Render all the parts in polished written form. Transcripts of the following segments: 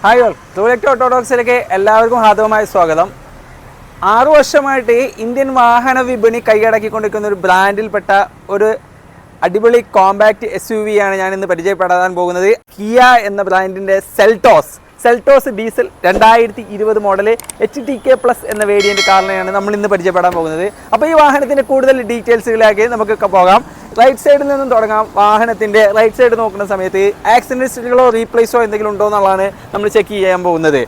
Hi all, ടൂലെറ്റ് ഓട്ടോഡോക്സിലേക്ക് എല്ലാവർക്കും ഹാർദവമായ സ്വാഗതം. 6 വർഷമായിട്ട് ഇന്ത്യൻ വാഹന വിപണി കൈയടക്കിക്കൊണ്ടിരിക്കുന്ന ഒരു ബ്രാൻഡിൽപ്പെട്ട ഒരു അടിപൊളി കോമ്പാക്റ്റ് SUV ആണ് ഞാൻ ഇന്ന് പരിചയപ്പെടാൻ പോകുന്നത്. കിയ എന്ന ബ്രാൻഡിൻ്റെ സെൽറ്റോസ് ഡീസൽ 2020 മോഡൽ HTK+ എന്ന വേരിയൻ്റ് കാറിനെയാണ് നമ്മൾ ഇന്ന് പരിചയപ്പെടാൻ പോകുന്നത്. അപ്പോൾ ഈ വാഹനത്തിൻ്റെ കൂടുതൽ ഡീറ്റെയിൽസുകളിലേക്ക് നമുക്ക് പോകാം. റൈറ്റ് സൈഡിൽ നിന്നും തുടങ്ങാം. വാഹനത്തിൻ്റെ റൈറ്റ് സൈഡ് നോക്കുന്ന സമയത്ത് ആക്സിഡൻറ്റ് ഹിസ്റ്ററികളോ റീപ്ലേസോ എന്തെങ്കിലും ഉണ്ടോ എന്നുള്ളതാണ് നമ്മൾ ചെക്ക് ചെയ്യാൻ പോകുന്നത്.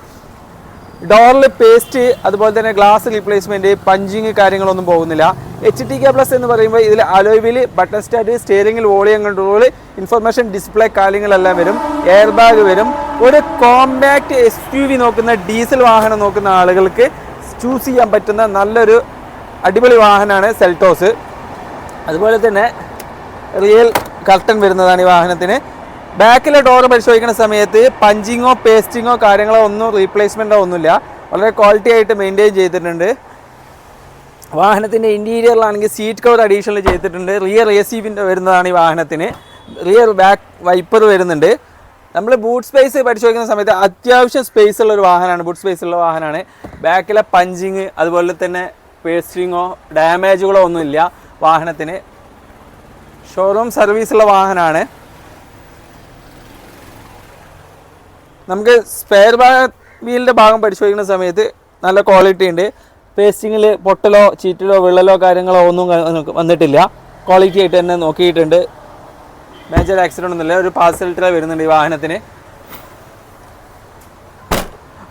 ഡോറിൽ പേസ്റ്റ്, അതുപോലെ തന്നെ ഗ്ലാസ് റീപ്ലേസ്മെൻറ്റ്, പഞ്ചിങ് കാര്യങ്ങളൊന്നും പോകുന്നില്ല. HTK+ എന്ന് പറയുമ്പോൾ ഇതിൽ അലോയ് വീൽ, ബട്ടൺ സ്റ്റാർട്ട്, സ്റ്റിയറിംഗിൽ വോളിയം കൺട്രോൾ, ഇൻഫർമേഷൻ ഡിസ്പ്ലേ കാര്യങ്ങളെല്ലാം വരും. എയർ ബാഗ് വരും. ഒരു കോമ്പാക്റ്റ് SUV നോക്കുന്ന, ഡീസൽ വാഹനം നോക്കുന്ന ആളുകൾക്ക് ചൂസ് ചെയ്യാൻ പറ്റുന്ന നല്ലൊരു അടിപൊളി വാഹനമാണ് സെൽറ്റോസ്. അതുപോലെ തന്നെ റിയൽ കർട്ടൻ വരുന്നതാണ് ഈ വാഹനത്തിന്. ബാക്കിലെ ഡോറ് പരിശോധിക്കുന്ന സമയത്ത് പഞ്ചിങ്ങോ പേസ്റ്റിങ്ങോ കാര്യങ്ങളോ ഒന്നും റീപ്ലേസ്മെൻറ്റോ ഒന്നുമില്ല. വളരെ ക്വാളിറ്റി ആയിട്ട് മെയിൻറ്റെയിൻ ചെയ്തിട്ടുണ്ട്. വാഹനത്തിൻ്റെ ഇൻറ്റീരിയറിലാണെങ്കിൽ സീറ്റ് കവർ അഡീഷണൽ ചെയ്തിട്ടുണ്ട്. റിയർ AC വരുന്നതാണ് ഈ വാഹനത്തിന്. റിയർ ബാക്ക് വൈപ്പർ വരുന്നുണ്ട്. നമ്മൾ ബൂട്ട് സ്പേസ് പരിശോധിക്കുന്ന സമയത്ത് അത്യാവശ്യം സ്പേസ് ഉള്ള ഒരു വാഹനമാണ്, ബൂട്ട് സ്പേസ് ഉള്ള വാഹനമാണ്. ബാക്കിലെ പഞ്ചിങ്, അതുപോലെ തന്നെ പേസ്റ്റിങ്ങോ ഡാമേജുകളോ ഒന്നുമില്ല വാഹനത്തിന്. ഷോറൂം സർവീസുള്ള വാഹനമാണ്. നമുക്ക് സ്പെയർ വീലിൻ്റെ ഭാഗം പരിശോധിക്കുന്ന സമയത്ത് നല്ല ക്വാളിറ്റി ഉണ്ട്. പേസ്റ്റിങ്ങിൽ പൊട്ടലോ ചീറ്റലോ വിള്ളലോ കാര്യങ്ങളോ ഒന്നും വന്നിട്ടില്ല. ക്വാളിറ്റി ആയിട്ട് തന്നെ നോക്കിയിട്ടുണ്ട്. മേജർ ആക്സിഡൻ്റ് ഒന്നുമില്ല. ഒരു പാസലിറ്റർ വരുന്നുണ്ട് ഈ വാഹനത്തിന്.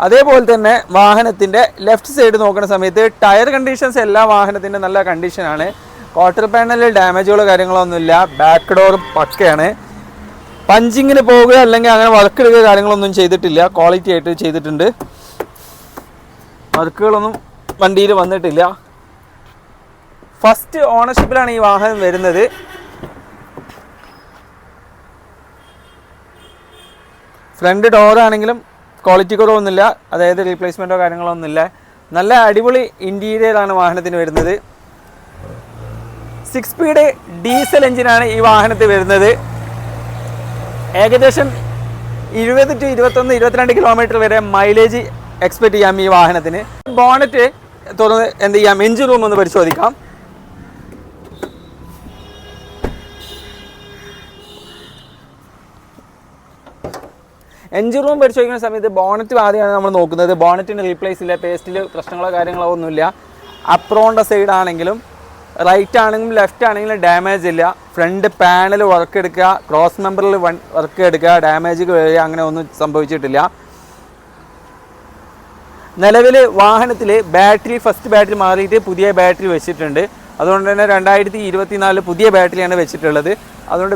അതേപോലെ തന്നെ വാഹനത്തിൻ്റെ ലെഫ്റ്റ് സൈഡ് നോക്കുന്ന സമയത്ത് ടയർ കണ്ടീഷൻസ് എല്ലാ വാഹനത്തിൻ്റെ നല്ല കണ്ടീഷനാണ്. ക്വാർട്ടർ പാനലിൽ ഡാമേജുകളോ കാര്യങ്ങളോ ഒന്നുമില്ല. Back door പക്കയാണ്. പഞ്ചിങ്ങിന് പോവുക അല്ലെങ്കിൽ അങ്ങനെ വർക്കെടുക്കുക കാര്യങ്ങളൊന്നും ചെയ്തിട്ടില്ല. ക്വാളിറ്റി ആയിട്ട് ചെയ്തിട്ടുണ്ട്. വർക്കുകളൊന്നും വണ്ടിയിൽ വന്നിട്ടില്ല. ഫസ്റ്റ് ഓണർഷിപ്പിലാണ് ഈ വാഹനം വരുന്നത്. ഫ്രണ്ട് ഡോറാണെങ്കിലും ക്വാളിറ്റി കുറവൊന്നുമില്ല, അതായത് റീപ്ലേസ്മെൻറ്റോ കാര്യങ്ങളോ ഒന്നുമില്ല. നല്ല അടിപൊളി ഇൻറ്റീരിയറാണ് വാഹനത്തിന് വരുന്നത്. 6 സ്പീഡ് ഡീസൽ എഞ്ചിനാണ് ഈ വാഹനത്തിൽ വരുന്നത്. ഏകദേശം 20 to 21, 22 കിലോമീറ്റർ വരെ മൈലേജ് എക്സ്പെക്ട് ചെയ്യാം ഈ വാഹനത്തിന്. ബോണറ്റ് തുറന്ന് എന്ത് ചെയ്യാം, എഞ്ചിൻ റൂം ഒന്ന് പരിശോധിക്കാം. എഞ്ചിൻ റൂം പരിശോധിക്കുന്ന സമയത്ത് ബോണറ്റ് ആദ്യമാണ് നമ്മൾ നോക്കുന്നത്. ബോണറ്റിന് റീപ്ലേസ് ഇല്ല, പേസ്റ്റിൽ പ്രശ്നങ്ങളോ കാര്യങ്ങളോ ഒന്നുമില്ല. അപ്രോണ്ട സൈഡ് ആണെങ്കിലും റൈറ്റ് ആണെങ്കിലും ലെഫ്റ്റ് ആണെങ്കിലും ഡാമേജ് ഇല്ല. ഫ്രണ്ട് പാനൽ വർക്ക് എടുക്കുക, ക്രോസ് മെമ്പറിൽ വർക്ക് എടുക്കുക, ഡാമേജ് വരിക, അങ്ങനെ ഒന്നും സംഭവിച്ചിട്ടില്ല. നിലവിൽ വാഹനത്തിൽ ഫസ്റ്റ് ബാറ്ററി മാറിയിട്ട് പുതിയ ബാറ്ററി വെച്ചിട്ടുണ്ട്. അതുകൊണ്ട് തന്നെ 2024 പുതിയ ബാറ്ററിയാണ് വെച്ചിട്ടുള്ളത്. അതുകൊണ്ട്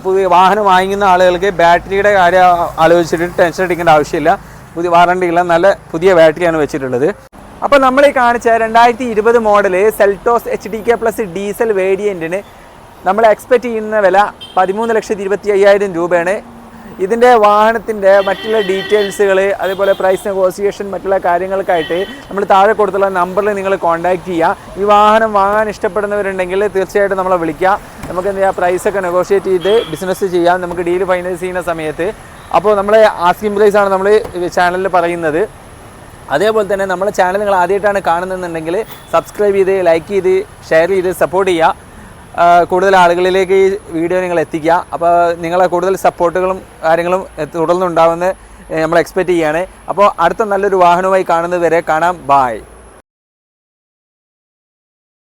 പുതിയ വാഹനം വാങ്ങിക്കുന്ന ആളുകൾക്ക് ബാറ്ററിയുടെ കാര്യം ആലോചിച്ചിട്ട് ടെൻഷൻ അടിക്കേണ്ട ആവശ്യമില്ല. പുതിയ വാറണ്ടിയുള്ള നല്ല പുതിയ ബാറ്ററിയാണ് വെച്ചിട്ടുള്ളത്. അപ്പോൾ നമ്മൾ ഈ കാണിച്ച 2020 മോഡൽ സെൽറ്റോസ് HTK+ ഡീസൽ വേരിയൻറ്റിന് നമ്മൾ എക്സ്പെക്റ്റ് ചെയ്യുന്ന വില 13,25,000 രൂപയാണ്. ഇതിൻ്റെ വാഹനത്തിൻ്റെ മറ്റുള്ള ഡീറ്റെയിൽസുകൾ, അതേപോലെ പ്രൈസ് നെഗോസിയേഷൻ, മറ്റുള്ള കാര്യങ്ങൾക്കായിട്ട് നമ്മൾ താഴെ കൊടുത്തുള്ള നമ്പറിൽ നിങ്ങൾ കോൺടാക്റ്റ് ചെയ്യുക. ഈ വാഹനം വാങ്ങാൻ ഇഷ്ടപ്പെടുന്നവരുണ്ടെങ്കിൽ തീർച്ചയായിട്ടും നമ്മളെ വിളിക്കുക. നമുക്ക് എന്ത് ചെയ്യുക, പ്രൈസൊക്കെ നെഗോഷിയേറ്റ് ചെയ്ത് ബിസിനസ് ചെയ്യാം നമുക്ക് ഡീൽ ഫൈനലൈസ് ചെയ്യുന്ന സമയത്ത്. അപ്പോൾ നമ്മൾ ആസ്കിംഗ് പ്രൈസാണ് നമ്മൾ ചാനലിൽ പറയുന്നത്. അതേപോലെ തന്നെ നമ്മുടെ ചാനൽ നിങ്ങൾ ആദ്യമായിട്ടാണ് കാണുന്നതെന്നുണ്ടെങ്കിൽ സബ്സ്ക്രൈബ് ചെയ്ത്, ലൈക്ക് ചെയ്ത്, ഷെയർ ചെയ്ത് സപ്പോർട്ട് ചെയ്യുക. കൂടുതൽ ആളുകളിലേക്ക് ഈ വീഡിയോ നിങ്ങൾ എത്തിക്കുക. അപ്പോൾ നിങ്ങളെ കൂടുതൽ സപ്പോർട്ടുകളും കാര്യങ്ങളും തുടർന്നുണ്ടാവുമെന്ന് നമ്മൾ എക്സ്പെക്റ്റ് ചെയ്യുകയാണ്. അപ്പോൾ അടുത്ത നല്ലൊരു വാഹനവുമായി കാണുന്നത് വരെ കാണാം. ബായ്.